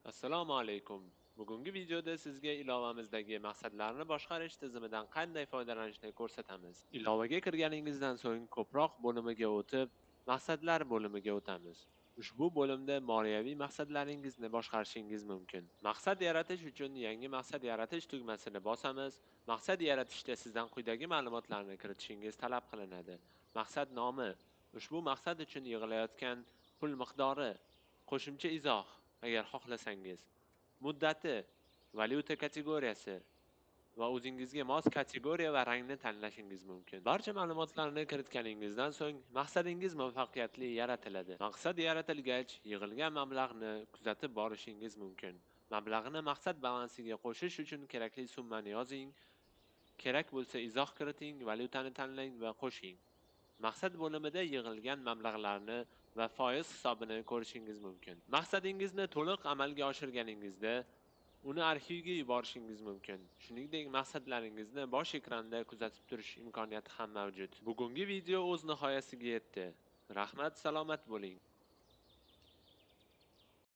Assalomu alaykum. Bugungi videoda sizga ilovamizdagi maqsadlarni boshqarish tizimidan qanday foydalanishni ko'rsatamiz. Ilovaga kirganingizdan so'ng ko'proq bo'limiga o'tib, maqsadlar bo'limiga o'tamiz. Ushbu bo'limda moliyaviy maqsadlaringizni boshqarishingiz mumkin. Maqsad yaratish uchun yangi maqsad yaratish tugmasini bosamiz. Maqsad yaratishda sizdan quyidagi ma'lumotlarni kiritishingiz talab qilinadi. Maqsad nomi, ushbu maqsad uchun yig'ilayotgan pul miqdori, qo'shimcha izoh agar xohlasangiz, muddati, valyuta kategoriyasi va o'zingizga mos kategoriya va rangni tanlashingiz mumkin. Barcha ma'lumotlarni kiritganingizdan so'ng maqsadingiz muvaffaqiyatli yaratiladi. Maqsad yaratilgach, yig'ilgan mablag'ni kuzatib borishingiz mumkin. Mablag'ni maqsad balansiga qo'shish uchun kerakli summani yozing, kerak bo'lsa izoh kiriting, valyutani tanlang va qo'shing. Maqsad bo'limida yig'ilgan mablag'larni va foiz hisobini ko'rishingiz mumkin. Maqsadingizni to'liq amalga oshirganingizda uni arxivga yuborishingiz mumkin. Shuningdek, maqsadlaringizni bosh ekranda kuzatib turish imkoniyati ham mavjud. Bugungi video o'z nihoyasiga yetdi. Rahmat, salomat bo'ling.